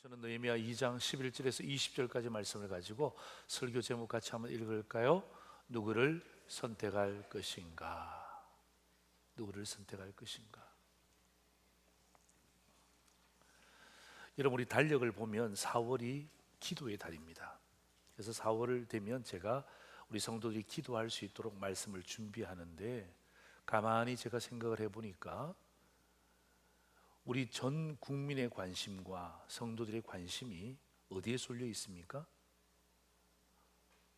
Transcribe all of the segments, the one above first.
저는 느헤미야 2장 11절에서 20절까지 말씀을 가지고 설교 제목 같이 한번 읽을까요? 누구를 선택할 것인가? 누구를 선택할 것인가? 여러분, 우리 달력을 보면 4월이 기도의 달입니다. 그래서 4월 되면 제가 우리 성도들이 기도할 수 있도록 말씀을 준비하는데, 가만히 제가 생각을 해보니까 우리 전 국민의 관심과 성도들의 관심이 어디에 쏠려 있습니까?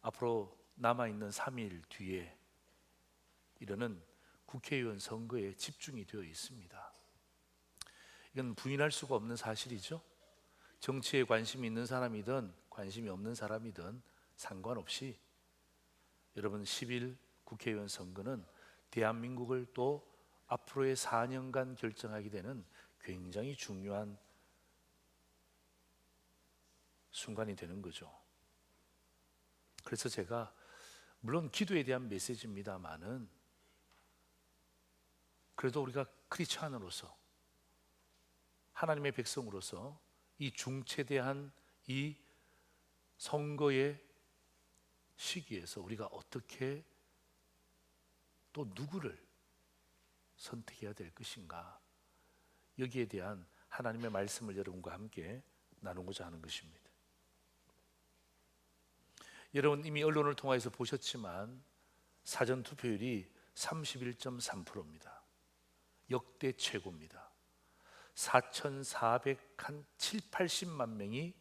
앞으로 남아있는 3일 뒤에 이르는 국회의원 선거에 집중이 되어 있습니다. 이건 부인할 수가 없는 사실이죠. 정치에 관심이 있는 사람이든 관심이 없는 사람이든 상관없이 여러분, 10일 국회의원 선거는 대한민국을 또 앞으로의 4년간 결정하게 되는 굉장히 중요한 순간이 되는 거죠. 그래서 제가 물론 기도에 대한 메시지입니다만은 그래도 우리가 크리스찬으로서, 하나님의 백성으로서 이 중체대한 이 선거의 시기에서 우리가 어떻게 또 누구를 선택해야 될 것인가, 여기에 대한 하나님의 말씀을 여러분과 함께 나누고자 하는 것입니다. 여러분, 이미 언론을 통해서 보셨지만 사전 투표율이 31.3%입니다. 역대 최고입니다. 4,480만 명이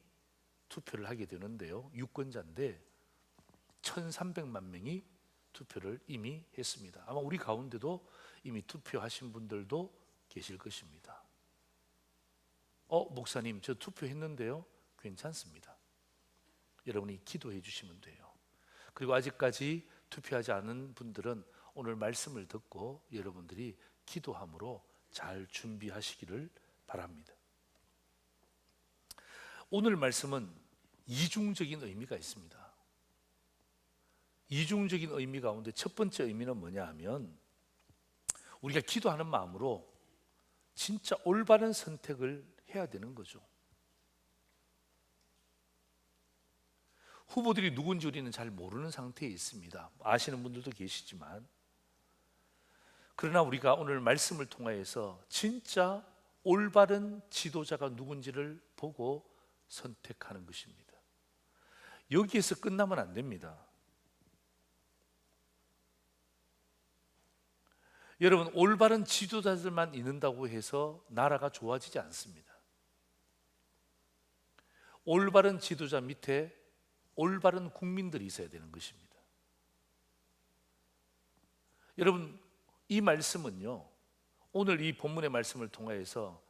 투표를 하게 되는데요, 유권자인데 1,300만 명이 투표를 이미 했습니다. 아마 우리 가운데도 이미 투표하신 분들도 계실 것입니다. 목사님, 저 투표했는데요. 괜찮습니다. 여러분이 기도해 주시면 돼요. 그리고 아직까지 투표하지 않은 분들은 오늘 말씀을 듣고 여러분들이 기도함으로 잘 준비하시기를 바랍니다. 오늘 말씀은 이중적인 의미가 있습니다. 이중적인 의미 가운데 첫 번째 의미는 뭐냐 하면, 우리가 기도하는 마음으로 진짜 올바른 선택을 해야 되는 거죠. 후보들이 누군지 우리는 잘 모르는 상태에 있습니다. 아시는 분들도 계시지만, 그러나 우리가 오늘 말씀을 통하여서 진짜 올바른 지도자가 누군지를 보고 선택하는 것입니다. 여기에서 끝나면 안 됩니다. 여러분, 올바른 지도자들만 있는다고 해서 나라가 좋아지지 않습니다. 올바른 지도자 밑에 올바른 국민들이 있어야 되는 것입니다. 여러분, 이 말씀은요, 오늘 이 본문의 말씀을 통해서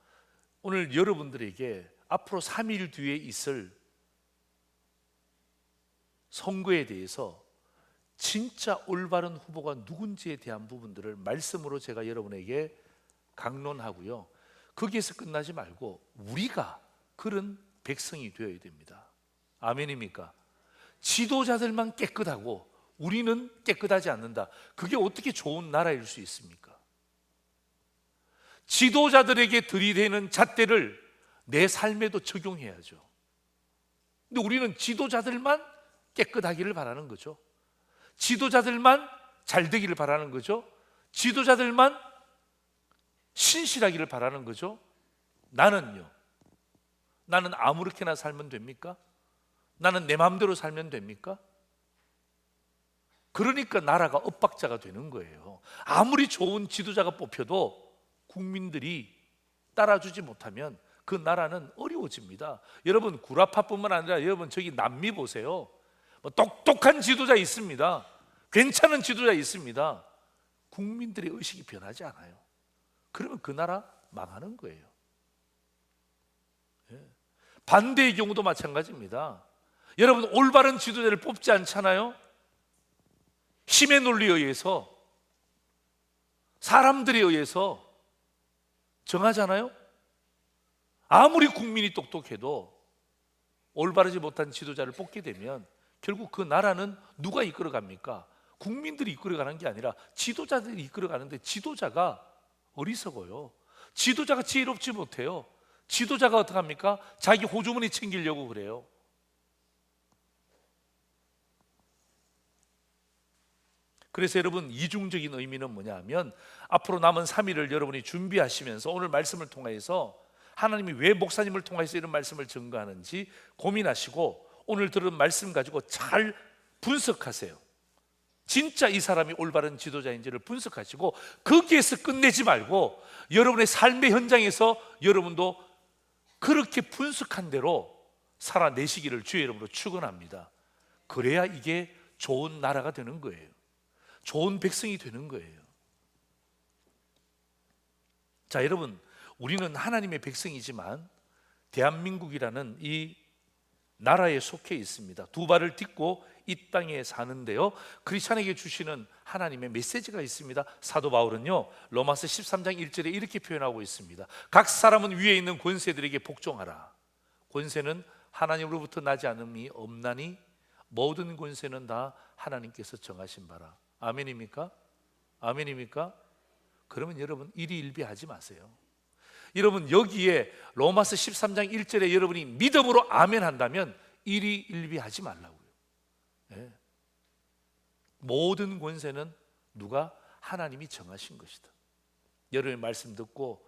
오늘 여러분들에게 앞으로 3일 뒤에 있을 선거에 대해서 진짜 올바른 후보가 누군지에 대한 부분들을 말씀으로 제가 여러분에게 강론하고요, 거기에서 끝나지 말고 우리가 그런 백성이 되어야 됩니다. 아멘입니까? 지도자들만 깨끗하고 우리는 깨끗하지 않는다. 그게 어떻게 좋은 나라일 수 있습니까? 지도자들에게 들이대는 잣대를 내 삶에도 적용해야죠. 근데 우리는 지도자들만 깨끗하기를 바라는 거죠. 지도자들만 잘 되기를 바라는 거죠. 지도자들만 신실하기를 바라는 거죠. 나는 아무렇게나 살면 됩니까? 나는 내 마음대로 살면 됩니까? 그러니까 나라가 엇박자가 되는 거예요. 아무리 좋은 지도자가 뽑혀도 국민들이 따라주지 못하면 그 나라는 어려워집니다. 여러분, 구라파뿐만 아니라 여러분 저기 남미 보세요. 똑똑한 지도자 있습니다. 괜찮은 지도자 있습니다. 국민들의 의식이 변하지 않아요. 그러면 그 나라 망하는 거예요. 반대의 경우도 마찬가지입니다. 여러분, 올바른 지도자를 뽑지 않잖아요. 힘의 논리에 의해서, 사람들에 의해서 정하잖아요. 아무리 국민이 똑똑해도 올바르지 못한 지도자를 뽑게 되면 결국 그 나라는 누가 이끌어갑니까? 국민들이 이끌어가는 게 아니라 지도자들이 이끌어가는데, 지도자가 어리석어요. 지도자가 지혜롭지 못해요. 지도자가 어떻게 합니까? 자기 호주머니 챙기려고 그래요. 그래서 여러분, 이중적인 의미는 뭐냐 하면, 앞으로 남은 3일을 여러분이 준비하시면서 오늘 말씀을 통해서 하나님이 왜 목사님을 통해서 이런 말씀을 증거하는지 고민하시고, 오늘 들은 말씀 가지고 잘 분석하세요. 진짜 이 사람이 올바른 지도자인지를 분석하시고, 거기에서 끝내지 말고 여러분의 삶의 현장에서 여러분도 그렇게 분석한 대로 살아내시기를 주의 이름으로 축원합니다. 그래야 이게 좋은 나라가 되는 거예요. 좋은 백성이 되는 거예요. 자, 여러분, 우리는 하나님의 백성이지만 대한민국이라는 이 나라에 속해 있습니다. 두 발을 딛고 이 땅에 사는데요, 크리스찬에게 주시는 하나님의 메시지가 있습니다. 사도 바울은요, 로마서 13장 1절에 이렇게 표현하고 있습니다. 각 사람은 위에 있는 권세들에게 복종하라. 권세는 하나님으로부터 나지 않음이 없나니 모든 권세는 다 하나님께서 정하신 바라. 아멘입니까? 아멘입니까? 그러면 여러분, 일희일비하지 마세요. 여러분, 여기에 로마서 13장 1절에 여러분이 믿음으로 아멘 한다면 일희일비하지 말라고요. 네. 모든 권세는 누가? 하나님이 정하신 것이다. 여러분의 말씀 듣고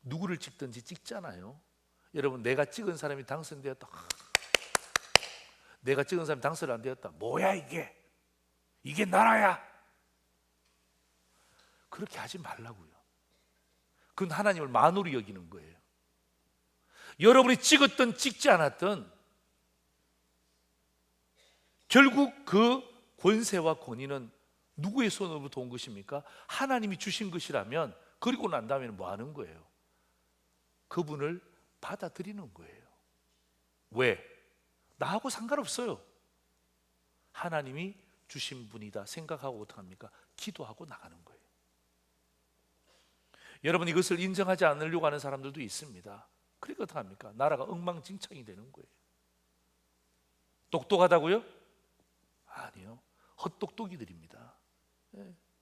누구를 찍든지 찍잖아요. 여러분, 내가 찍은 사람이 당선되었다, 내가 찍은 사람이 당선 안 되었다, 뭐야 이게 나라야, 그렇게 하지 말라고요. 그건 하나님을 만으로 여기는 거예요. 여러분이 찍었든 찍지 않았든 결국 그 권세와 권위는 누구의 손으로부터 온 것입니까? 하나님이 주신 것이라면, 그리고 난 다음에는 뭐 하는 거예요? 그분을 받아들이는 거예요. 왜? 나하고 상관없어요. 하나님이 주신 분이다 생각하고 어떻게 합니까? 기도하고 나가는 거예요. 여러분, 이것을 인정하지 않으려고 하는 사람들도 있습니다. 그러니까 어떻게 합니까? 나라가 엉망진창이 되는 거예요. 똑똑하다고요? 아니요, 헛똑똑이들입니다.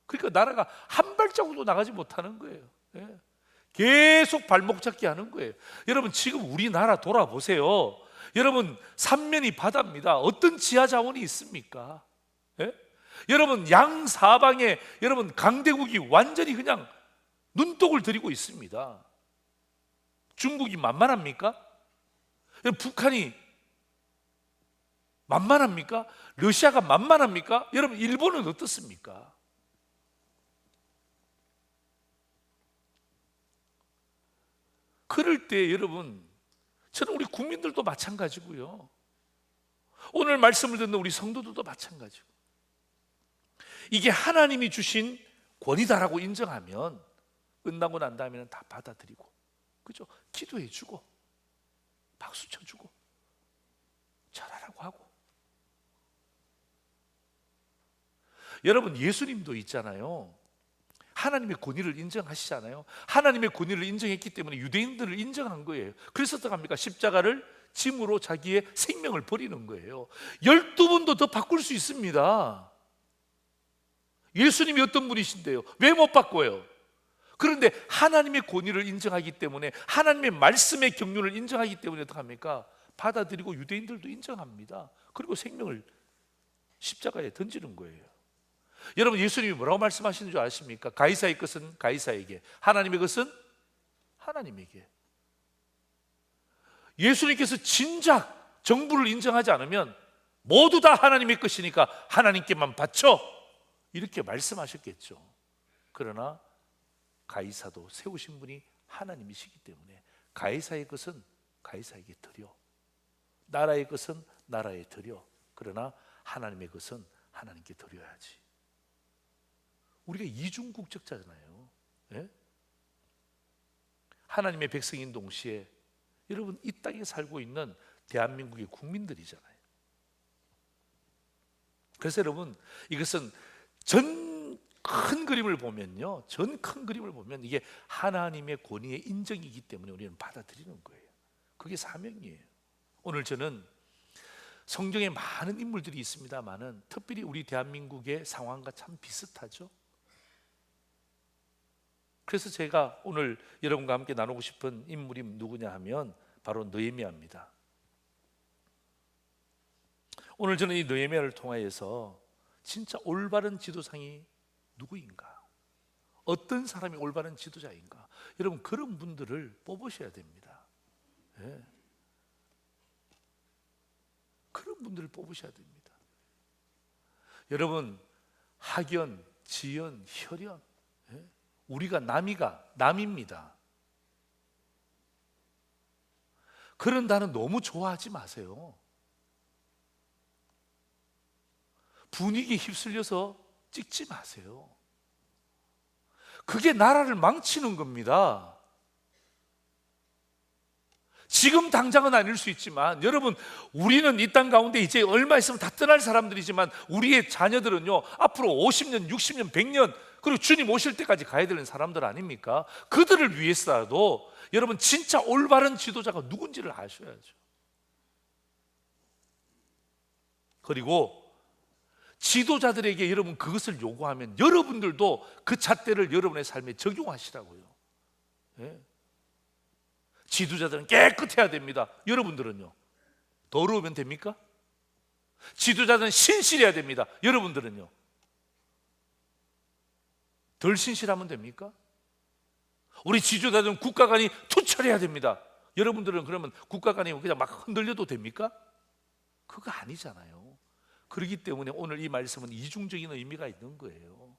그러니까 나라가 한 발자국도 나가지 못하는 거예요. 계속 발목 잡기 하는 거예요. 여러분, 지금 우리나라 돌아보세요. 여러분, 삼면이 바다입니다. 어떤 지하 자원이 있습니까? 여러분, 양사방에 여러분 강대국이 완전히 그냥 눈독을 들이고 있습니다. 중국이 만만합니까? 북한이 만만합니까? 러시아가 만만합니까? 여러분, 일본은 어떻습니까? 그럴 때 여러분, 저는 우리 국민들도 마찬가지고요, 오늘 말씀을 듣는 우리 성도들도 마찬가지고, 이게 하나님이 주신 권위다라고 인정하면 끝나고 난 다음에는 다 받아들이고, 그죠? 기도해주고 박수 쳐주고 잘하라고 하고. 여러분, 예수님도 있잖아요. 하나님의 권위를 인정하시잖아요. 하나님의 권위를 인정했기 때문에 유대인들을 인정한 거예요. 그래서 어떻게 합니까? 십자가를 짐으로 자기의 생명을 버리는 거예요. 12번도 더 바꿀 수 있습니다. 예수님이 어떤 분이신데요? 왜 못 바꿔요? 그런데 하나님의 권위를 인정하기 때문에, 하나님의 말씀의 경륜을 인정하기 때문에 어떻게 합니까? 받아들이고 유대인들도 인정합니다. 그리고 생명을 십자가에 던지는 거예요. 여러분, 예수님이 뭐라고 말씀하시는 줄 아십니까? 가이사의 것은 가이사에게, 하나님의 것은 하나님에게. 예수님께서 진작 정부를 인정하지 않으면 모두 다 하나님의 것이니까 하나님께만 바쳐, 이렇게 말씀하셨겠죠. 그러나 가이사도 세우신 분이 하나님이시기 때문에 가이사의 것은 가이사에게 드려, 나라의 것은 나라에 드려, 그러나 하나님의 것은 하나님께 드려야지. 우리가 이중국적자잖아요. 예? 하나님의 백성인 동시에 여러분, 이 땅에 살고 있는 대한민국의 국민들이잖아요. 그래서 여러분, 이것은 전 큰 그림을 보면요, 전 큰 그림을 보면 이게 하나님의 권위의 인정이기 때문에 우리는 받아들이는 거예요. 그게 사명이에요. 오늘 저는 성경에 많은 인물들이 있습니다만은 특별히 우리 대한민국의 상황과 참 비슷하죠. 그래서 제가 오늘 여러분과 함께 나누고 싶은 인물이 누구냐 하면 바로 느헤미야입니다. 오늘 저는 이 느헤미야를 통하여서 진짜 올바른 지도상이 누구인가, 어떤 사람이 올바른 지도자인가, 여러분 그런 분들을 뽑으셔야 됩니다. 예. 그런 분들을 뽑으셔야 됩니다. 여러분 학연, 지연, 혈연, 예? 우리가 남입니다. 그런 단어 너무 좋아하지 마세요. 분위기에 휩쓸려서 찍지 마세요. 그게 나라를 망치는 겁니다. 지금 당장은 아닐 수 있지만 여러분, 우리는 이 땅 가운데 이제 얼마 있으면 다 떠날 사람들이지만 우리의 자녀들은요 앞으로 50년, 60년, 100년 그리고 주님 오실 때까지 가야 되는 사람들 아닙니까? 그들을 위해서라도 여러분 진짜 올바른 지도자가 누군지를 아셔야죠. 그리고 지도자들에게 여러분 그것을 요구하면 여러분들도 그 잣대를 여러분의 삶에 적용하시라고요. 예? 지도자들은 깨끗해야 됩니다. 여러분들은요? 더러우면 됩니까? 지도자들은 신실해야 됩니다. 여러분들은요? 덜 신실하면 됩니까? 우리 지도자들은 국가관이 투철해야 됩니다. 여러분들은 그러면 국가관이 그냥 막 흔들려도 됩니까? 그거 아니잖아요. 그렇기 때문에 오늘 이 말씀은 이중적인 의미가 있는 거예요.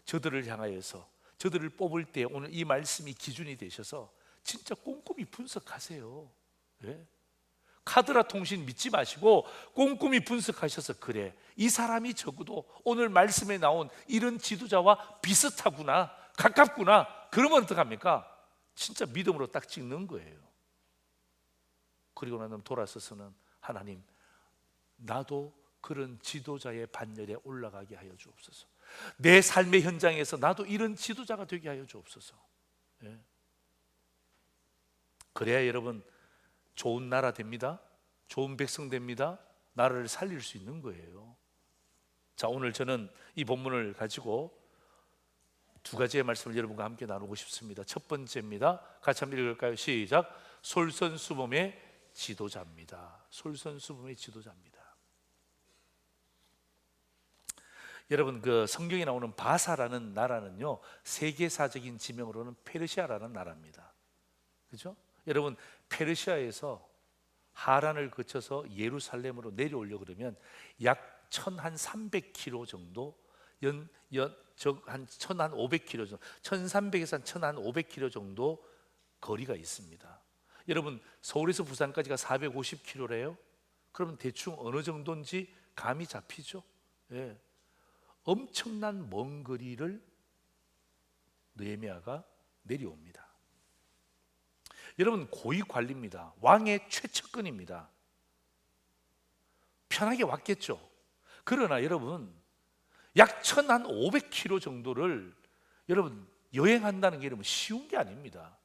저들을 향하여서, 저들을 뽑을 때 오늘 이 말씀이 기준이 되셔서 진짜 꼼꼼히 분석하세요. 예? 카드라 통신 믿지 마시고 꼼꼼히 분석하셔서 그래, 이 사람이 적어도 오늘 말씀에 나온 이런 지도자와 비슷하구나, 가깝구나, 그러면 어떡합니까? 진짜 믿음으로 딱 찍는 거예요. 그리고 나는 돌아서서는 하나님, 나도 그런 지도자의 반열에 올라가게 하여 주옵소서. 내 삶의 현장에서 나도 이런 지도자가 되게 하여 주옵소서. 예. 그래야 여러분 좋은 나라 됩니다. 좋은 백성 됩니다. 나라를 살릴 수 있는 거예요. 자, 오늘 저는 이 본문을 가지고 두 가지의 말씀을 여러분과 함께 나누고 싶습니다. 첫 번째입니다. 같이 한번 읽을까요? 시작. 솔선수범의 지도자입니다. 솔선수범의 지도자입니다. 여러분 그 성경에 나오는 바사라는 나라는요 세계사적인 지명으로는 페르시아라는 나라입니다. 그렇죠? 여러분 페르시아에서 하란을 거쳐서 예루살렘으로 내려오려고 그러면 약 1,300km 정도 한 1,500km 정도 1,300에서 1,500km 정도 거리가 있습니다. 여러분 서울에서 부산까지가 450km래요. 그러면 대충 어느 정도인지 감이 잡히죠? 예. 엄청난 먼 거리를 느헤미야가 내려옵니다. 여러분 고위 관리입니다. 왕의 최측근입니다. 편하게 왔겠죠. 그러나 여러분 약 1,500km 정도를 여러분 여행한다는 게 여러분 쉬운 게 아닙니다.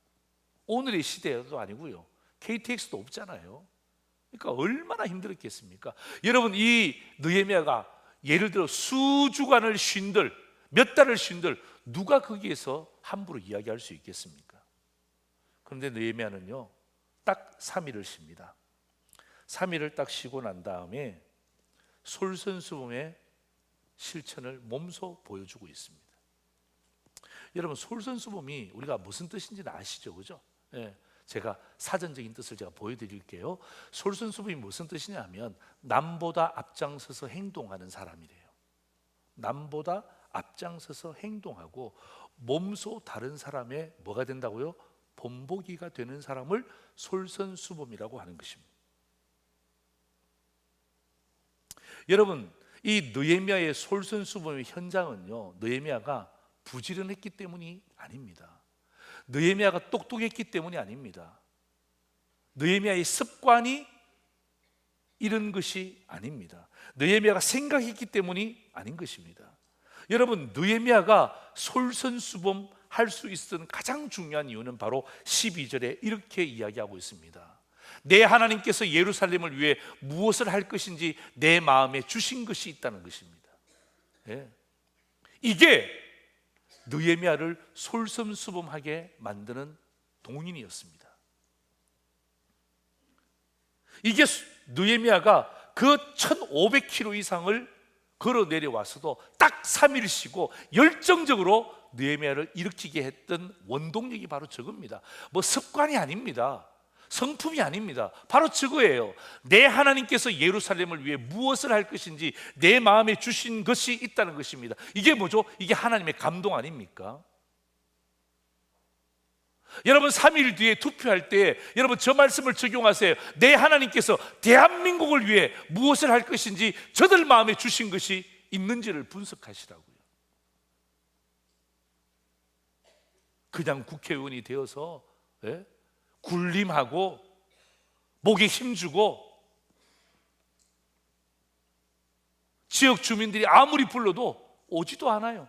오늘의 시대도 아니고요. KTX도 없잖아요. 그러니까 얼마나 힘들었겠습니까? 여러분 이 느헤미야가 예를 들어 수주간을 쉰들, 몇 달을 쉰들 누가 거기에서 함부로 이야기할 수 있겠습니까? 그런데 느헤미야는요 딱 3일을 쉽니다. 3일을 딱 쉬고 난 다음에 솔선수범의 실천을 몸소 보여주고 있습니다. 여러분 솔선수범이 우리가 무슨 뜻인지는 아시죠? 그죠? 예, 제가 사전적인 뜻을 제가 보여드릴게요. 솔선수범이 무슨 뜻이냐면 남보다 앞장서서 행동하는 사람이래요. 남보다 앞장서서 행동하고 몸소 다른 사람의 뭐가 된다고요? 본보기가 되는 사람을 솔선수범이라고 하는 것입니다. 여러분 이 느헤미야의 솔선수범의 현장은요 느헤미야가 부지런했기 때문이 아닙니다. 느헤미야가 똑똑했기 때문이 아닙니다. 느헤미야의 습관이 이런 것이 아닙니다. 느헤미야가 생각했기 때문이 아닌 것입니다. 여러분 느헤미야가 솔선수범할 수 있었던 가장 중요한 이유는 바로 12절에 이렇게 이야기하고 있습니다. 내 하나님께서 예루살렘을 위해 무엇을 할 것인지 내 마음에 주신 것이 있다는 것입니다. 예. 이게 느헤미야를 솔선수범하게 만드는 동인이었습니다. 이게 느헤미야가 그 1500km 이상을 걸어 내려와서도 딱 3일 쉬고 열정적으로 느헤미야를 일으키게 했던 원동력이 바로 저겁니다. 뭐 습관이 아닙니다. 성품이 아닙니다. 바로 저거예요. 내 하나님께서 예루살렘을 위해 무엇을 할 것인지 내 마음에 주신 것이 있다는 것입니다. 이게 뭐죠? 이게 하나님의 감동 아닙니까? 여러분 3일 뒤에 투표할 때 여러분 저 말씀을 적용하세요. 내 하나님께서 대한민국을 위해 무엇을 할 것인지 저들 마음에 주신 것이 있는지를 분석하시라고요. 그냥 국회의원이 되어서 굴림하고 목에 힘주고 지역 주민들이 아무리 불러도 오지도 않아요.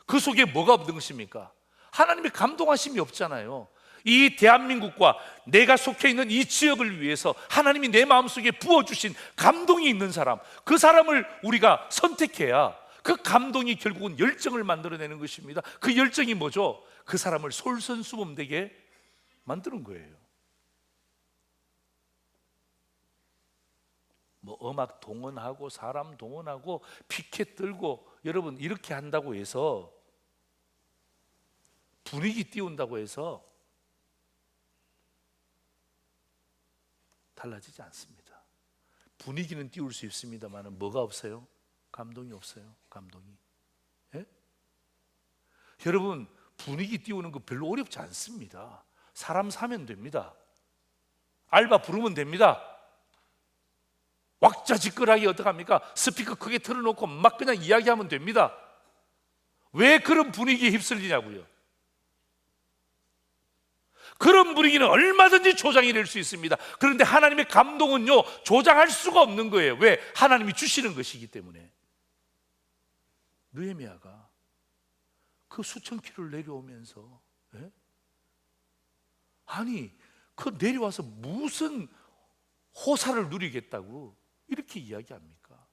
그 속에 뭐가 없는 것입니까? 하나님의 감동하심이 없잖아요. 이 대한민국과 내가 속해 있는 이 지역을 위해서 하나님이 내 마음속에 부어주신 감동이 있는 사람, 그 사람을 우리가 선택해야 그 감동이 결국은 열정을 만들어내는 것입니다. 그 열정이 뭐죠? 그 사람을 솔선수범되게 만드는 거예요. 뭐 음악 동원하고 사람 동원하고 피켓 들고 여러분 이렇게 한다고 해서 분위기 띄운다고 해서 달라지지 않습니다. 분위기는 띄울 수 있습니다만 뭐가 없어요? 감동이 없어요. 감동이. 예? 여러분 분위기 띄우는 거 별로 어렵지 않습니다. 사람 사면 됩니다. 알바 부르면 됩니다. 왁자지껄하게 어떡합니까? 스피커 크게 틀어놓고 막 그냥 이야기하면 됩니다. 왜 그런 분위기에 휩쓸리냐고요. 그런 분위기는 얼마든지 조장이 될 수 있습니다. 그런데 하나님의 감동은요 조장할 수가 없는 거예요. 왜? 하나님이 주시는 것이기 때문에. 느헤미야가 그 수천 킬로를 내려오면서 아니 그 내려와서 무슨 호사를 누리겠다고 이렇게 이야기합니까?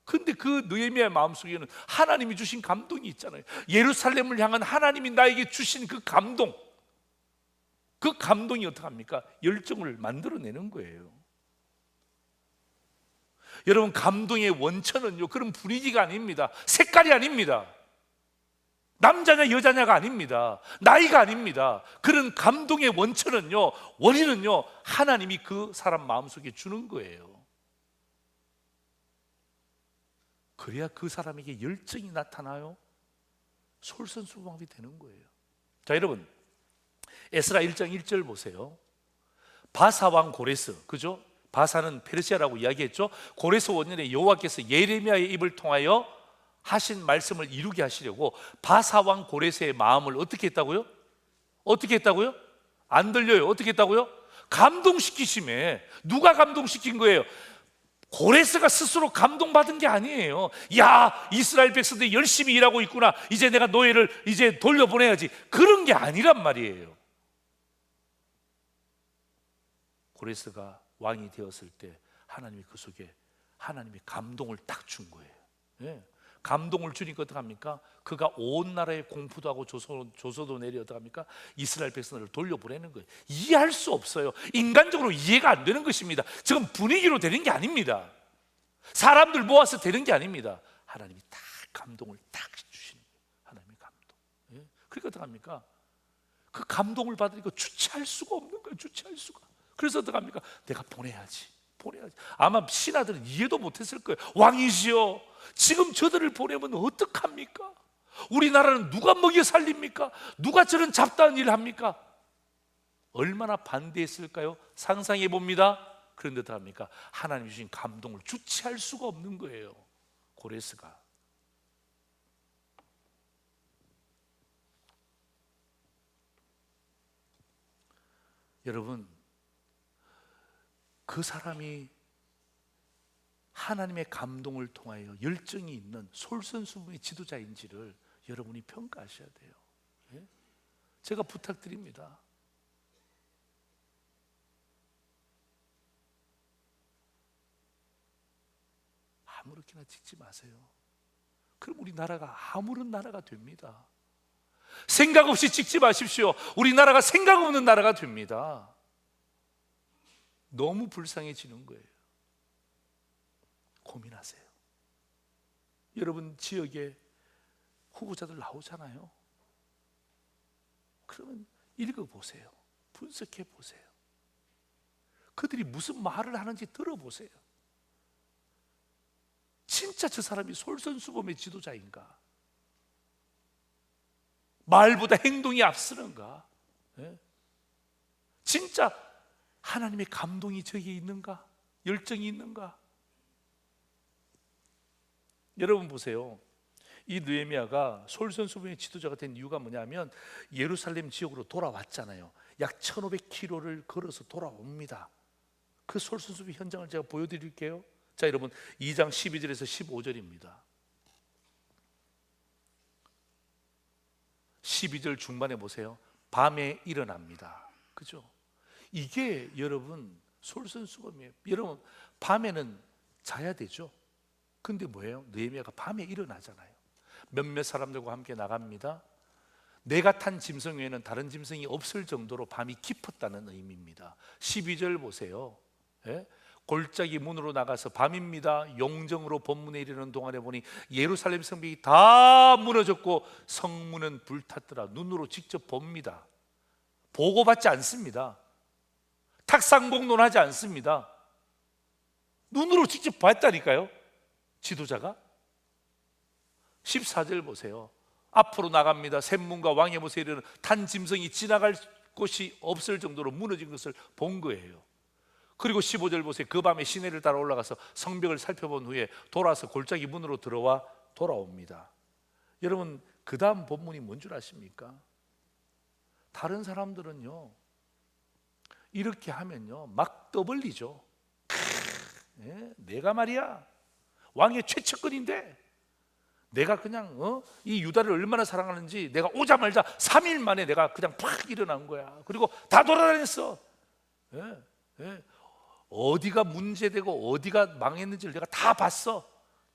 근데 그 느헤미야의 마음속에는 하나님이 주신 감동이 있잖아요. 예루살렘을 향한 하나님이 나에게 주신 그 감동, 그 감동이 어떡합니까? 열정을 만들어내는 거예요. 여러분 감동의 원천은요 그런 분위기가 아닙니다. 색깔이 아닙니다. 남자냐 여자냐가 아닙니다. 나이가 아닙니다. 그런 감동의 원천은요, 원인은요 하나님이 그 사람 마음속에 주는 거예요. 그래야 그 사람에게 열정이 나타나요. 솔선수범이 되는 거예요. 자 여러분 에스라 1장 1절 보세요. 바사 왕 고레스, 그죠? 바사는 페르시아라고 이야기했죠. 고레스 원년에 여호와께서 예레미야의 입을 통하여 하신 말씀을 이루게 하시려고 바사 왕 고레스의 마음을 어떻게 했다고요? 어떻게 했다고요? 안 들려요. 어떻게 했다고요? 감동시키심에. 누가 감동시킨 거예요? 고레스가 스스로 감동받은 게 아니에요. 야, 이스라엘 백성들이 열심히 일하고 있구나. 이제 내가 노예를 이제 돌려보내야지. 그런 게 아니란 말이에요. 고레스가 왕이 되었을 때 하나님이 그 속에 하나님의 감동을 딱 준 거예요. 예. 감동을 주니까 어떡합니까? 그가 온 나라에 공포도 하고 조서도 내려 어떡합니까? 이스라엘 백성들을 돌려보내는 거예요. 이해할 수 없어요. 인간적으로 이해가 안 되는 것입니다. 지금 분위기로 되는 게 아닙니다. 사람들 모아서 되는 게 아닙니다. 하나님이 딱 감동을 딱 주시는 거예요. 하나님의 감동. 예? 그러니까 어떡합니까? 그 감동을 받으니까 주체할 수가 없는 거예요. 주체할 수가. 그래서 어떡합니까? 내가 보내야지. 아마 신하들은 이해도 못했을 거예요. 왕이시여, 지금 저들을 보내면 어떡합니까? 우리나라는 누가 먹여 살립니까? 누가 저런 잡다한 일을 합니까? 얼마나 반대했을까요? 상상해 봅니다. 그런데 어떡합니까? 하나님이 주신 감동을 주체할 수가 없는 거예요. 고레스가. 여러분, 그 사람이 하나님의 감동을 통하여 열정이 있는 솔선수범의 지도자인지를 여러분이 평가하셔야 돼요. 예? 제가 부탁드립니다. 아무렇게나 찍지 마세요. 그럼 우리나라가 아무런 나라가 됩니다. 생각 없이 찍지 마십시오. 우리나라가 생각 없는 나라가 됩니다. 너무 불쌍해지는 거예요. 고민하세요. 여러분 지역에 후보자들 나오잖아요. 그러면 읽어보세요. 분석해보세요. 그들이 무슨 말을 하는지 들어보세요. 진짜 저 사람이 솔선수범의 지도자인가? 말보다 행동이 앞서는가? 예? 진짜 하나님의 감동이 저기에 있는가? 열정이 있는가? 여러분 보세요. 이 느헤미야가 솔선수범의 지도자가 된 이유가 뭐냐면 예루살렘 지역으로 돌아왔잖아요. 약 1500km를 걸어서 돌아옵니다. 그 솔선수범 현장을 제가 보여드릴게요. 자, 여러분 2장 12절에서 15절입니다. 12절 중반에 보세요. 밤에 일어납니다. 그죠? 이게 여러분 솔선수범이에요. 여러분 밤에는 자야 되죠. 근데 뭐예요? 느헤미야가 밤에 일어나잖아요. 몇몇 사람들과 함께 나갑니다. 내가 탄 짐승 외에는 다른 짐승이 없을 정도로 밤이 깊었다는 의미입니다. 12절 보세요. 예? 골짜기 문으로 나가서 밤입니다. 용정으로 본문에 이르는 동안에 보니 예루살렘 성벽이 다 무너졌고 성문은 불탔더라. 눈으로 직접 봅니다. 보고받지 않습니다. 탁상공론하지 않습니다. 눈으로 직접 봤다니까요. 지도자가. 14절 보세요. 앞으로 나갑니다. 샘문과 왕의 못에 이르는 탄 짐승이 지나갈 곳이 없을 정도로 무너진 것을 본 거예요. 그리고 15절 보세요. 그 밤에 시내를 따라 올라가서 성벽을 살펴본 후에 돌아와서 골짜기 문으로 들어와 돌아옵니다. 여러분 그 다음 본문이 뭔 줄 아십니까? 다른 사람들은요 이렇게 하면요 막 떠벌리죠. 예? 내가 말이야 왕의 최측근인데 내가 그냥 이 유다를 얼마나 사랑하는지 내가 오자마자 3일 만에 내가 그냥 팍 일어난 거야. 그리고 다 돌아다녔어. 예, 예. 어디가 문제되고 어디가 망했는지를 내가 다 봤어.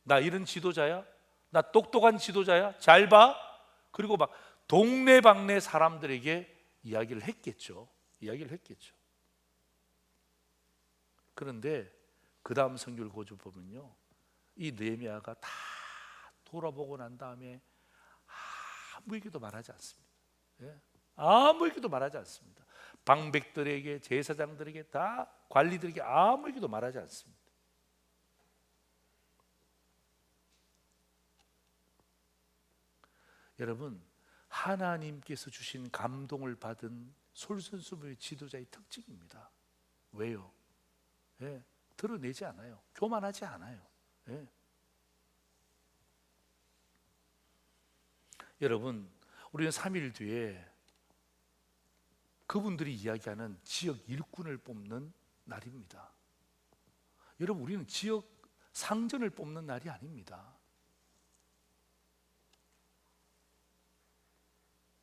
나 이런 지도자야? 나 똑똑한 지도자야? 잘 봐. 그리고 막 동네방네 사람들에게 이야기를 했겠죠. 그런데 그 다음 성경을 고쳐 보면요 이 느헤미야가 다 돌아보고 난 다음에 아무에게도 말하지 않습니다. 예? 아무에게도 말하지 않습니다. 방백들에게, 제사장들에게, 다 관리들에게 아무에게도 말하지 않습니다. 여러분 하나님께서 주신 감동을 받은 솔선수범의 지도자의 특징입니다. 왜요? 예, 드러내지 않아요. 교만하지 않아요. 예. 여러분 우리는 3일 뒤에 그분들이 이야기하는 지역 일꾼을 뽑는 날입니다. 여러분 우리는 지역 상전을 뽑는 날이 아닙니다.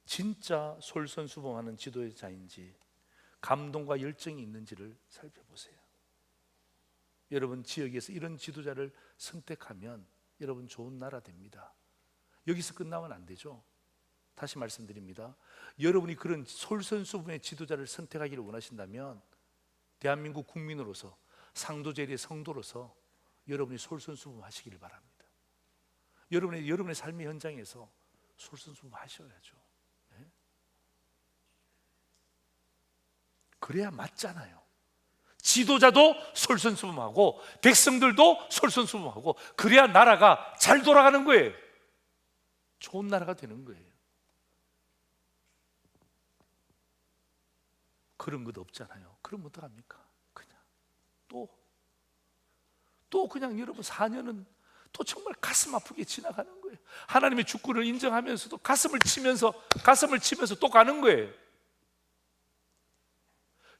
진짜 솔선수범하는 지도자인지 감동과 열정이 있는지를 살펴보세요. 여러분 지역에서 이런 지도자를 선택하면 여러분 좋은 나라 됩니다. 여기서 끝나면 안 되죠. 다시 말씀드립니다. 여러분이 그런 솔선수범의 지도자를 선택하기를 원하신다면 대한민국 국민으로서 상도제리의 성도로서 여러분이 솔선수범 하시기를 바랍니다. 여러분의 삶의 현장에서 솔선수범 하셔야죠. 네? 그래야 맞잖아요. 지도자도 솔선수범하고 백성들도 솔선수범하고 그래야 나라가 잘 돌아가는 거예요. 좋은 나라가 되는 거예요. 그런 것 없잖아요. 그럼 어떡합니까? 그냥 또 그냥 여러분 4년은 또 정말 가슴 아프게 지나가는 거예요. 하나님의 주권을 인정하면서도 가슴을 치면서 또 가는 거예요.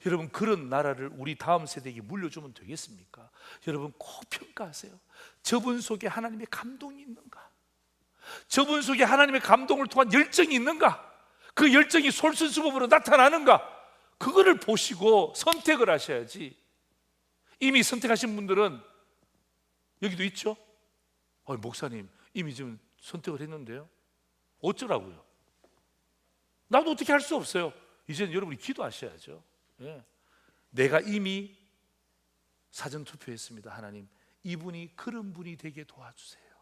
여러분 그런 나라를 우리 다음 세대에게 물려주면 되겠습니까? 여러분 꼭 평가하세요. 저분 속에 하나님의 감동이 있는가? 저분 속에 하나님의 감동을 통한 열정이 있는가? 그 열정이 솔선수범으로 나타나는가? 그거를 보시고 선택을 하셔야지. 이미 선택하신 분들은 여기도 있죠? 목사님 이미 지금 선택을 했는데요. 어쩌라고요? 나도 어떻게 할 수 없어요. 이제는 여러분이 기도하셔야죠. 예. 내가 이미 사전 투표했습니다. 하나님, 이분이 그런 분이 되게 도와주세요.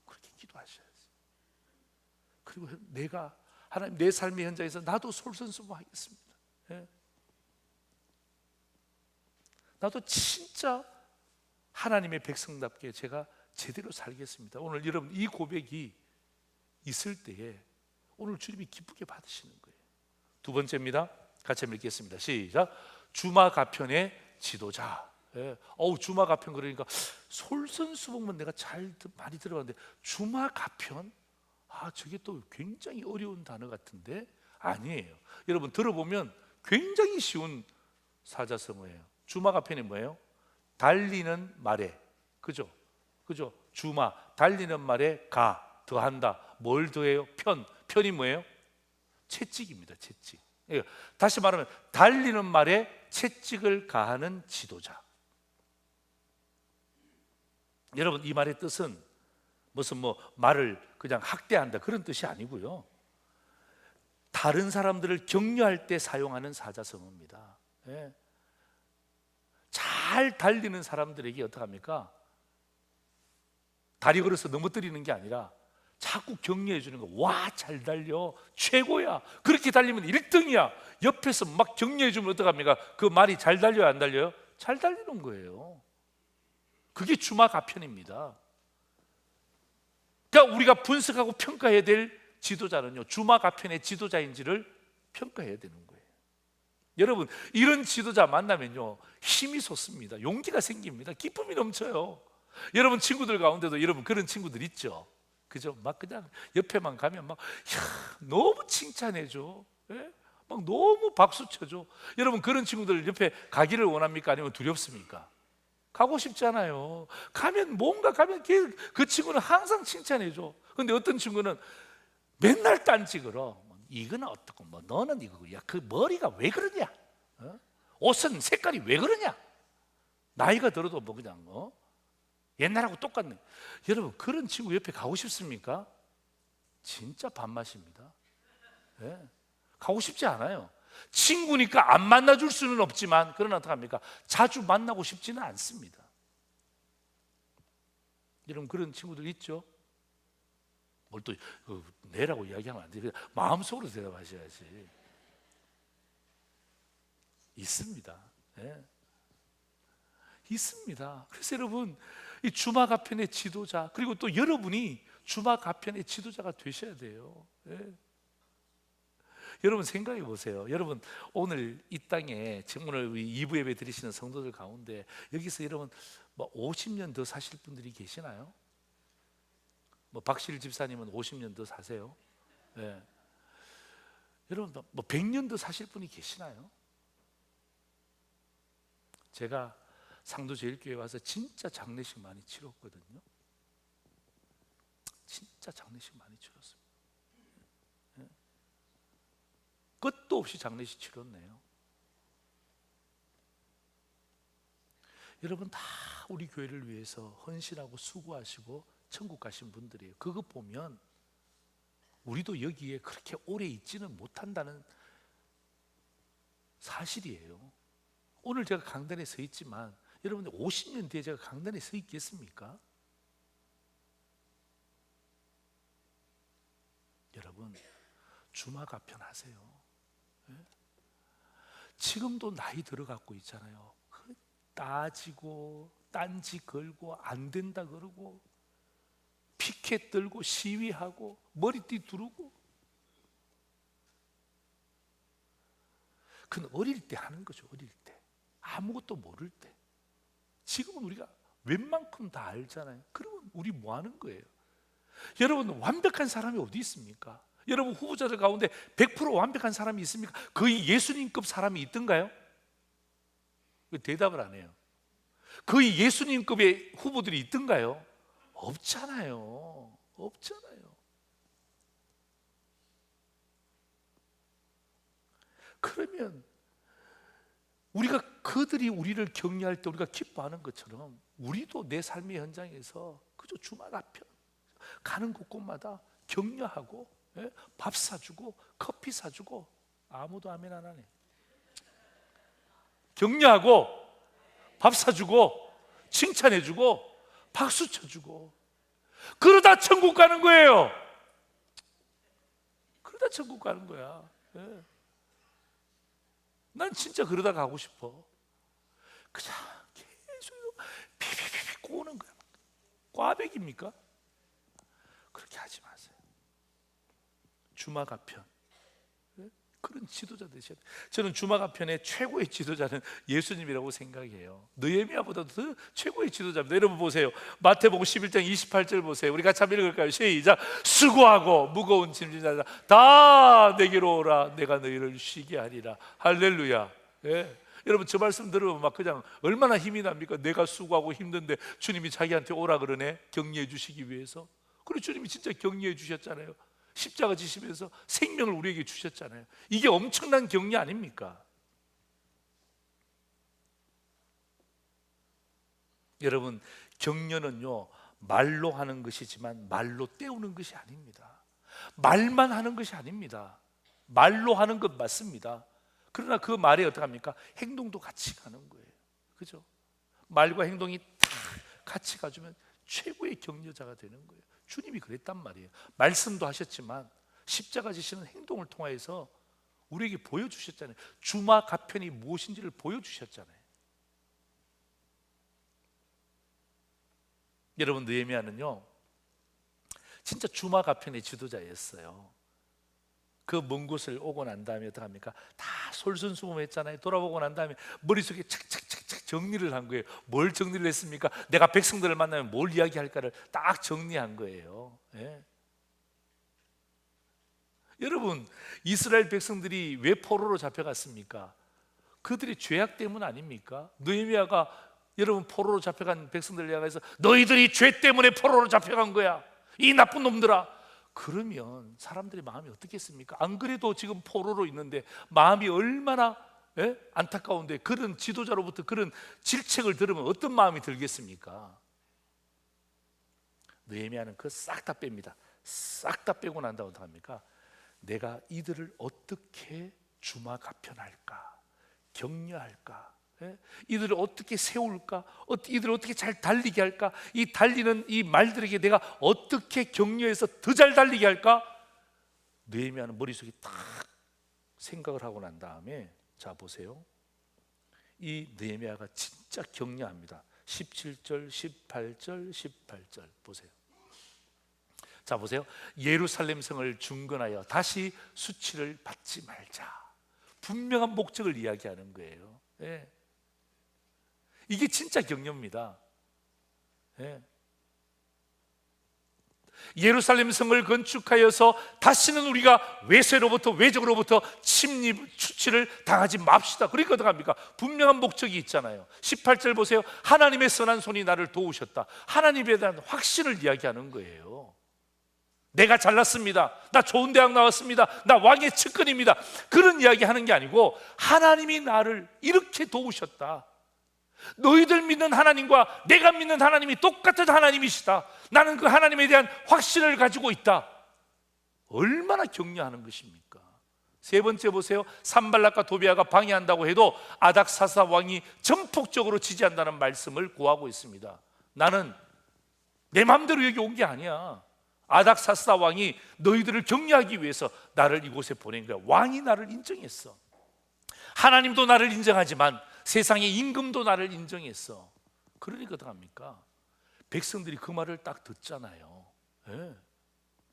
그렇게 기도하셔야지. 그리고 내가 하나님 내 삶의 현장에서 나도 솔선수범하겠습니다. 예. 나도 진짜 하나님의 백성답게 제가 제대로 살겠습니다. 오늘 여러분 이 고백이 있을 때에 오늘 주님이 기쁘게 받으시는 거예요. 두 번째입니다. 같이 한번 읽겠습니다. 시작. 주마가편의 지도자. 예. 주마가편 그러니까 솔선수범은 내가 많이 들어봤는데 주마가편? 저게 또 굉장히 어려운 단어 같은데 아니에요. 여러분 들어보면 굉장히 쉬운 사자성어예요. 주마가편이 뭐예요? 달리는 말에, 그죠? 주마, 달리는 말에 가, 더한다. 뭘 더해요? 편이 뭐예요? 채찍입니다. 채찍. 다시 말하면 달리는 말에 채찍을 가하는 지도자. 여러분 이 말의 뜻은 무슨 말을 그냥 학대한다 그런 뜻이 아니고요. 다른 사람들을 격려할 때 사용하는 사자성어입니다. 예. 잘 달리는 사람들에게 어떡합니까? 다리 걸어서 넘어뜨리는 게 아니라 자꾸 격려해 주는 거. 와, 잘 달려. 최고야. 그렇게 달리면 1등이야. 옆에서 막 격려해 주면 어떡합니까? 그 말이 잘 달려요, 안 달려요? 잘 달리는 거예요. 그게 주마가편입니다. 그러니까 우리가 분석하고 평가해야 될 지도자는요, 주마가편의 지도자인지를 평가해야 되는 거예요. 여러분 이런 지도자 만나면요 힘이 솟습니다. 용기가 생깁니다. 기쁨이 넘쳐요. 여러분 친구들 가운데도 여러분 그런 친구들 있죠? 그죠? 막 그냥 옆에만 가면 막 너무 칭찬해줘. 예? 막 너무 박수 쳐줘. 여러분 그런 친구들 옆에 가기를 원합니까? 아니면 두렵습니까? 가고 싶잖아요. 가면 그 친구는 항상 칭찬해줘. 근데 어떤 친구는 맨날 딴지 걸어. 이거는 어떻고 너는 이거고, 야, 그 머리가 왜 그러냐? 옷은 색깔이 왜 그러냐? 나이가 들어도 그냥 옛날하고 똑같네. 여러분 그런 친구 옆에 가고 싶습니까? 진짜 밥맛입니다. 예. 가고 싶지 않아요. 친구니까 안 만나줄 수는 없지만 그러나 어떡합니까? 자주 만나고 싶지는 않습니다. 여러분 그런 친구들 있죠? 뭘 또 내라고 이야기하면 안 돼요. 마음속으로 대답하셔야지. 있습니다. 예. 있습니다. 그래서 여러분 이 주마가편의 지도자, 그리고 또 여러분이 주마가편의 지도자가 되셔야 돼요. 예. 여러분 생각해 보세요. 여러분 오늘 이 땅에 지금 오늘 2부 예배 드리시는 성도들 가운데 여기서 여러분 50년 더 사실 분들이 계시나요? 박실 집사님은 50년 더 사세요. 예. 여러분 100년 더 사실 분이 계시나요? 제가 상도제일교회 와서 진짜 장례식 많이 치렀거든요. 진짜 장례식 많이 치렀습니다. 예. 끝도 없이 장례식 치렀네요. 여러분 다 우리 교회를 위해서 헌신하고 수고하시고 천국 가신 분들이에요. 그거 보면 우리도 여기에 그렇게 오래 있지는 못한다는 사실이에요. 오늘 제가 강단에 서 있지만 여러분들 50년 뒤에 제가 강단에 서 있겠습니까? 여러분 주마가편 하세요. 예? 지금도 나이 들어갖고 있잖아요. 따지고 딴지 걸고 안 된다 그러고 피켓 들고 시위하고 머리띠 두르고. 그건 어릴 때 하는 거죠. 어릴 때 아무것도 모를 때. 지금은 우리가 웬만큼 다 알잖아요. 그러면 우리 뭐 하는 거예요? 여러분 완벽한 사람이 어디 있습니까? 여러분 후보자들 가운데 100% 완벽한 사람이 있습니까? 거의 예수님급 사람이 있던가요? 대답을 안 해요. 거의 예수님급의 후보들이 있던가요? 없잖아요. 없잖아요. 그러면 우리가 그들이 우리를 격려할 때 우리가 기뻐하는 것처럼 우리도 내 삶의 현장에서 그저 주말 앞편 가는 곳곳마다 격려하고, 예? 밥 사주고 커피 사주고. 아무도 아멘 안 하네. 격려하고 밥 사주고 칭찬해주고 박수 쳐주고, 그러다 천국 가는 거예요. 그러다 천국 가는 거야. 예. 난 진짜 그러다 가고 싶어. 그냥 계속 피피피피 꼬는 거야. 꽈배기입니까? 그렇게 하지 마세요. 주마가편, 그런 지도자 되셔야 돼요. 저는 주마가편의 최고의 지도자는 예수님이라고 생각해요. 느헤미야보다도 더 최고의 지도자입니다. 여러분 보세요. 마태복음 11장 28절 보세요. 우리 같이 한번 읽을까요? 시작. 수고하고 무거운 짐진 자들 다 내게로 오라. 내가 너희를 쉬게 하리라. 할렐루야. 예. 여러분 저 말씀 들으면 막 그냥 얼마나 힘이 납니까? 내가 수고하고 힘든데 주님이 자기한테 오라 그러네. 격려해 주시기 위해서. 그리고 주님이 진짜 격려해 주셨잖아요. 십자가 지시면서 생명을 우리에게 주셨잖아요. 이게 엄청난 격려 아닙니까? 여러분, 격려는요 말로 하는 것이지만 말로 때우는 것이 아닙니다. 말만 하는 것이 아닙니다. 말로 하는 것 맞습니다. 그러나 그 말에 어떡합니까? 행동도 같이 가는 거예요. 그죠? 말과 행동이 다 같이 가주면 최고의 격려자가 되는 거예요. 주님이 그랬단 말이에요. 말씀도 하셨지만 십자가 지시는 행동을 통해서 우리에게 보여주셨잖아요. 주마가편이 무엇인지를 보여주셨잖아요. 여러분, 느헤미야는요 진짜 주마가편의 지도자였어요. 그 먼 곳을 오고 난 다음에 어떡합니까? 다 솔선수범했잖아요. 돌아보고 난 다음에 머릿속에 착착착착 정리를 한 거예요. 뭘 정리를 했습니까? 내가 백성들을 만나면 뭘 이야기할까를 딱 정리한 거예요. 예. 여러분, 이스라엘 백성들이 왜 포로로 잡혀갔습니까? 그들의 죄악 때문 아닙니까? 느헤미야가 여러분 포로로 잡혀간 백성들을 향해서 너희들이 죄 때문에 포로로 잡혀간 거야, 이 나쁜 놈들아. 그러면 사람들의 마음이 어떻겠습니까? 안 그래도 지금 포로로 있는데 마음이 얼마나 안타까운데 그런 지도자로부터 그런 질책을 들으면 어떤 마음이 들겠습니까? 느헤미야는 그거 싹 다 뺍니다. 싹 다 빼고 난 다음에 어떡합니까? 내가 이들을 어떻게 주마가편할까? 격려할까? 이들을 어떻게 세울까? 이들을 어떻게 잘 달리게 할까? 이 달리는 이 말들에게 내가 어떻게 격려해서 더 잘 달리게 할까? 느헤미야는 머릿속에 딱 생각을 하고 난 다음에 자 보세요. 이 느헤미야가 진짜 격려합니다. 17절, 18절, 18절 보세요. 자 보세요. 예루살렘 성을 중건하여 다시 수치를 받지 말자. 분명한 목적을 이야기하는 거예요. 예. 이게 진짜 격려입니다. 예. 예루살렘 성을 건축하여서 다시는 우리가 외세로부터 외적으로부터 침입 수치를 당하지 맙시다. 그러니까 어떡합니까? 분명한 목적이 있잖아요. 18절 보세요. 하나님의 선한 손이 나를 도우셨다. 하나님에 대한 확신을 이야기하는 거예요. 내가 잘났습니다. 나 좋은 대학 나왔습니다. 나 왕의 측근입니다. 그런 이야기 하는 게 아니고 하나님이 나를 이렇게 도우셨다. 너희들 믿는 하나님과 내가 믿는 하나님이 똑같은 하나님이시다. 나는 그 하나님에 대한 확신을 가지고 있다. 얼마나 격려하는 것입니까? 세 번째 보세요. 산발락과 도비아가 방해한다고 해도 아닥사스다 왕이 전폭적으로 지지한다는 말씀을 고하고 있습니다. 나는 내 마음대로 여기 온 게 아니야. 아닥사스다 왕이 너희들을 격려하기 위해서 나를 이곳에 보낸 거야. 왕이 나를 인정했어. 하나님도 나를 인정하지만 세상의 임금도 나를 인정했어. 그러니까 어떡합니까? 백성들이 그 말을 딱 듣잖아요. 네.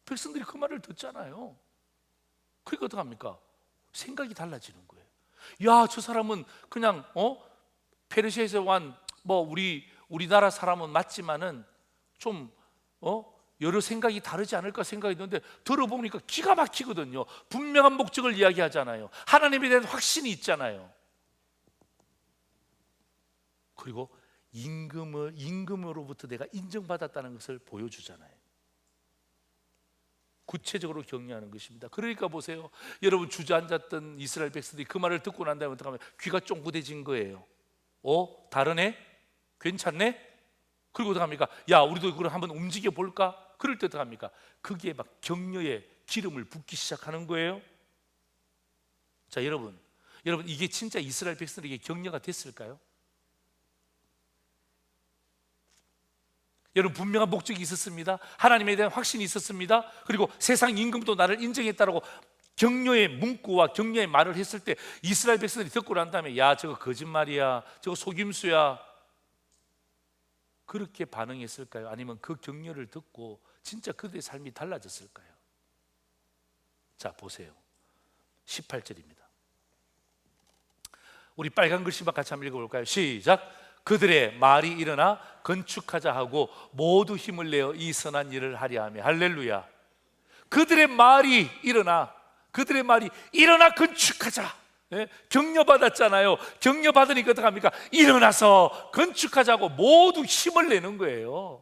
백성들이 그 말을 듣잖아요. 그러니까 어떡합니까? 생각이 달라지는 거예요. 야, 저 사람은 그냥 페르시아에서 온 우리나라 사람은 맞지만은 좀 여러 생각이 다르지 않을까 생각했는데 들어보니까 기가 막히거든요. 분명한 목적을 이야기하잖아요. 하나님에 대한 확신이 있잖아요. 그리고 임금으로부터 내가 인정받았다는 것을 보여주잖아요. 구체적으로 격려하는 것입니다. 그러니까 보세요. 여러분 주저앉았던 이스라엘 백성들이 그 말을 듣고 난 다음에 어떡하면 귀가 쫑긋해진 거예요. 다르네? 괜찮네? 그리고 어떡합니까? 야, 우리도 그걸 한번 움직여 볼까? 그럴 때 어떡합니까? 그게 막 격려에 기름을 붓기 시작하는 거예요. 자, 여러분 이게 진짜 이스라엘 백성에게 격려가 됐을까요? 여러분, 분명한 목적이 있었습니다. 하나님에 대한 확신이 있었습니다. 그리고 세상 임금도 나를 인정했다라고 격려의 문구와 격려의 말을 했을 때 이스라엘 백성들이 듣고 난 다음에 야, 저거 거짓말이야, 저거 속임수야, 그렇게 반응했을까요? 아니면 그 격려를 듣고 진짜 그들의 삶이 달라졌을까요? 자, 보세요. 18절입니다. 우리 빨간 글씨만 같이 한번 읽어볼까요? 시작. 그들의 말이 일어나 건축하자 하고 모두 힘을 내어 이 선한 일을 하려 하며. 할렐루야. 그들의 말이 일어나 건축하자. 예? 격려받았잖아요. 격려받으니까 어떡합니까? 일어나서 건축하자고 모두 힘을 내는 거예요.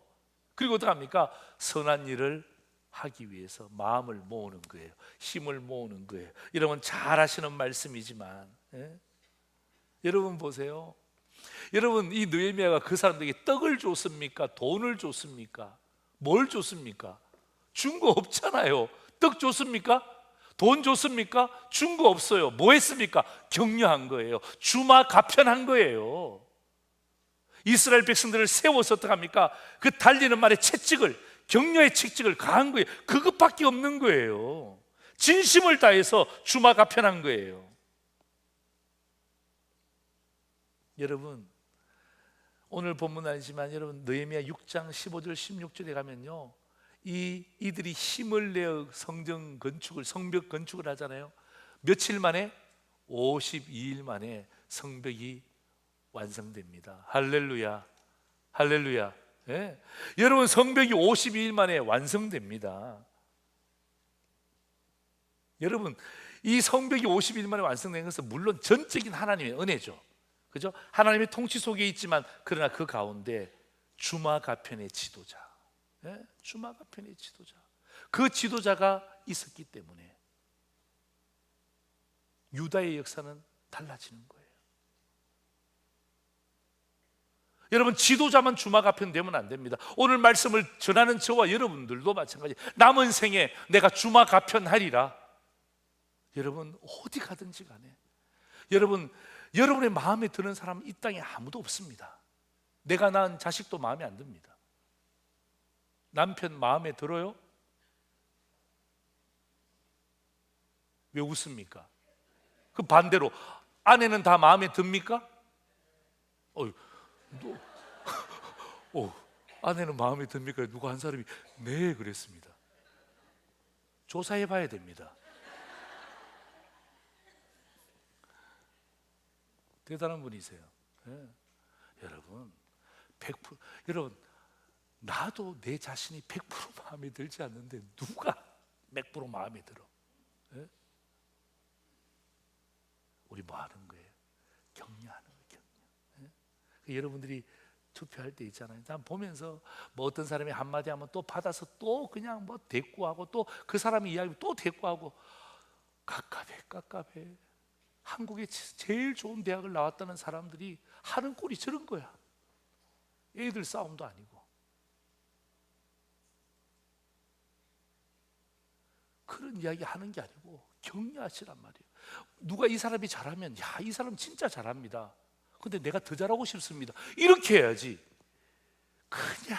그리고 어떡합니까? 선한 일을 하기 위해서 마음을 모으는 거예요. 힘을 모으는 거예요. 여러분, 잘 하시는 말씀이지만, 예? 여러분 보세요. 여러분, 이 느헤미야가 그 사람들에게 떡을 줬습니까? 돈을 줬습니까? 뭘 줬습니까? 준 거 없잖아요. 떡 줬습니까? 돈 줬습니까? 준 거 없어요. 뭐 했습니까? 격려한 거예요. 주마가편한 거예요. 이스라엘 백성들을 세워서 어떡합니까? 그 달리는 말에 채찍을, 격려의 채찍을 가한 거예요. 그것밖에 없는 거예요. 진심을 다해서 주마가편한 거예요. 여러분, 오늘 본문 아니지만 여러분, 느헤미야 6장 15절 16절에 가면요, 이들이 힘을 내어 성전 건축을, 성벽 건축을 하잖아요. 며칠 만에? 52일 만에 성벽이 완성됩니다. 할렐루야, 할렐루야. 예? 여러분, 성벽이 52일 만에 완성됩니다. 여러분, 이 성벽이 52일 만에 완성된 것은 물론 전적인 하나님의 은혜죠. 그죠? 하나님의 통치 속에 있지만, 그러나 그 가운데 주마가편의 지도자, 예? 주마가편의 지도자, 그 지도자가 있었기 때문에 유다의 역사는 달라지는 거예요. 여러분, 지도자만 주마가편 되면 안 됩니다. 오늘 말씀을 전하는 저와 여러분들도 마찬가지. 남은 생에 내가 주마가편 하리라. 여러분, 어디 가든지 간에 여러분의 마음에 드는 사람은 이 땅에 아무도 없습니다. 내가 낳은 자식도 마음에 안 듭니다. 남편 마음에 들어요? 왜 웃습니까? 그 반대로 아내는 다 마음에 듭니까? 아내는 마음에 듭니까? 누가 한 사람이 네 그랬습니다. 조사해 봐야 됩니다. 대단한 분이세요. 예. 여러분, 100%, 여러분, 나도 내 자신이 100% 마음에 들지 않는데 누가 100% 마음에 들어? 예? 우리 뭐 하는 거예요? 격려하는 거예요. 격려. 예? 여러분들이 투표할 때 있잖아요. 난 보면서 뭐 어떤 사람이 한마디 하면 또 받아서 또 그냥 뭐 대꾸하고, 또 그 사람이 이야기 또 대꾸하고, 깝깝해. 한국의 제일 좋은 대학을 나왔다는 사람들이 하는 꼴이 저런 거야. 애들 싸움도 아니고. 그런 이야기 하는 게 아니고 격려하시란 말이에요. 누가 이 사람이 잘하면 야, 이 사람 진짜 잘합니다. 근데 내가 더 잘하고 싶습니다. 이렇게 해야지. 그냥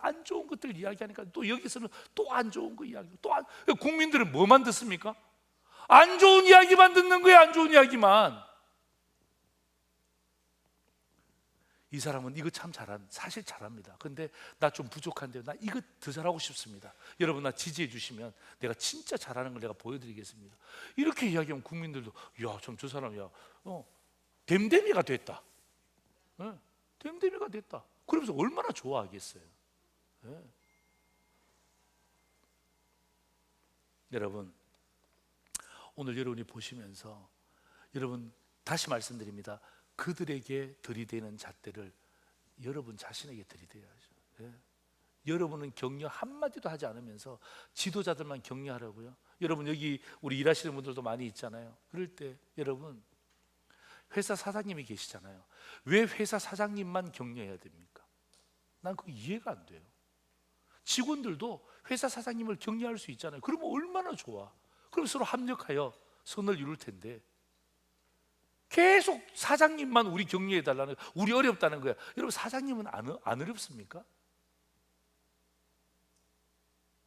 안 좋은 것들 이야기하니까 또 여기서는 또 안 좋은 거 이야기고, 국민들은 뭐만 듣습니까? 안 좋은 이야기만 듣는 거예요. 안 좋은 이야기만. 이 사람은 이거 참 사실 잘합니다. 근데 나 좀 부족한데요. 나 이거 더 잘하고 싶습니다. 여러분, 나 지지해 주시면 내가 진짜 잘하는 걸 내가 보여드리겠습니다. 이렇게 이야기하면 국민들도 야, 좀 저 사람 댐댐이가 됐다. 댐댐이가 됐다. 그러면서 얼마나 좋아하겠어요. 여러분, 오늘 여러분이 보시면서 여러분, 다시 말씀드립니다. 그들에게 들이대는 잣대를 여러분 자신에게 들이대야죠. 여러분은 격려 한마디도 하지 않으면서 지도자들만 격려하라고요? 여러분, 여기 우리 일하시는 분들도 많이 있잖아요. 그럴 때 여러분, 회사 사장님이 계시잖아요. 왜 회사 사장님만 격려해야 됩니까? 난 그거 이해가 안 돼요. 직원들도 회사 사장님을 격려할 수 있잖아요. 그러면 얼마나 좋아. 그럼 서로 합력하여 선을 이룰 텐데 계속 사장님만 우리 격려해달라는 거야. 우리 어렵다는 거야. 여러분 사장님은 안 어렵습니까?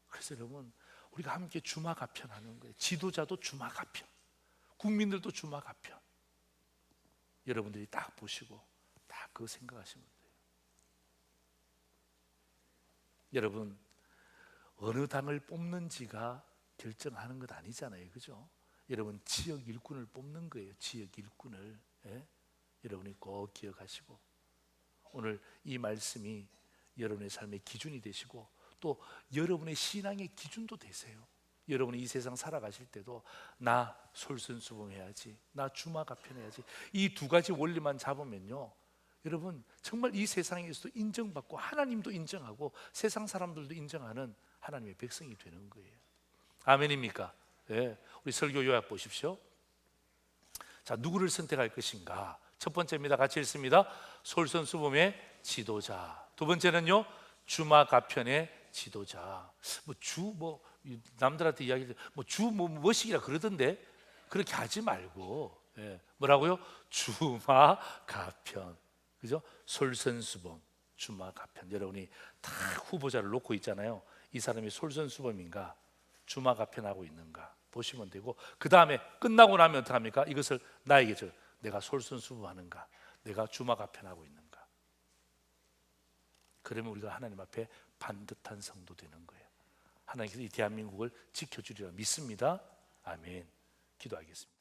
그래서 여러분 우리가 함께 주마가편하는 거예요. 지도자도 주마가편, 국민들도 주마가편. 여러분들이 딱 보시고 딱 그거 생각하시면 돼요. 여러분 어느 당을 뽑는지가 결정하는 것 아니잖아요, 그죠? 여러분 지역 일꾼을 뽑는 거예요. 지역 일꾼을. 예? 여러분이 꼭 기억하시고 오늘 이 말씀이 여러분의 삶의 기준이 되시고 또 여러분의 신앙의 기준도 되세요. 여러분이 이 세상 살아가실 때도 나 솔선수범해야지, 나 주마가편해야지, 이 두 가지 원리만 잡으면요 여러분 정말 이 세상에서도 인정받고 하나님도 인정하고 세상 사람들도 인정하는 하나님의 백성이 되는 거예요. 아멘입니까? 네. 우리 설교 요약 보십시오. 자, 누구를 선택할 것인가? 첫 번째입니다. 같이 읽습니다. 솔선수범의 지도자. 두 번째는요, 주마가편의 지도자. 남들한테 이야기를 무엇이라 그러던데 그렇게 하지 말고, 예. 뭐라고요? 주마가편. 그죠? 솔선수범, 주마가편. 여러분이 다 후보자를 놓고 있잖아요. 이 사람이 솔선수범인가, 주마가편하고 있는가 보시면 되고, 그 다음에 끝나고 나면 어떻게 합니까? 이것을 나에게 내가 솔선수범하는가, 내가 주마가편하고 있는가. 그러면 우리가 하나님 앞에 반듯한 성도 되는 거예요. 하나님께서 이 대한민국을 지켜주리라 믿습니다. 아멘. 기도하겠습니다.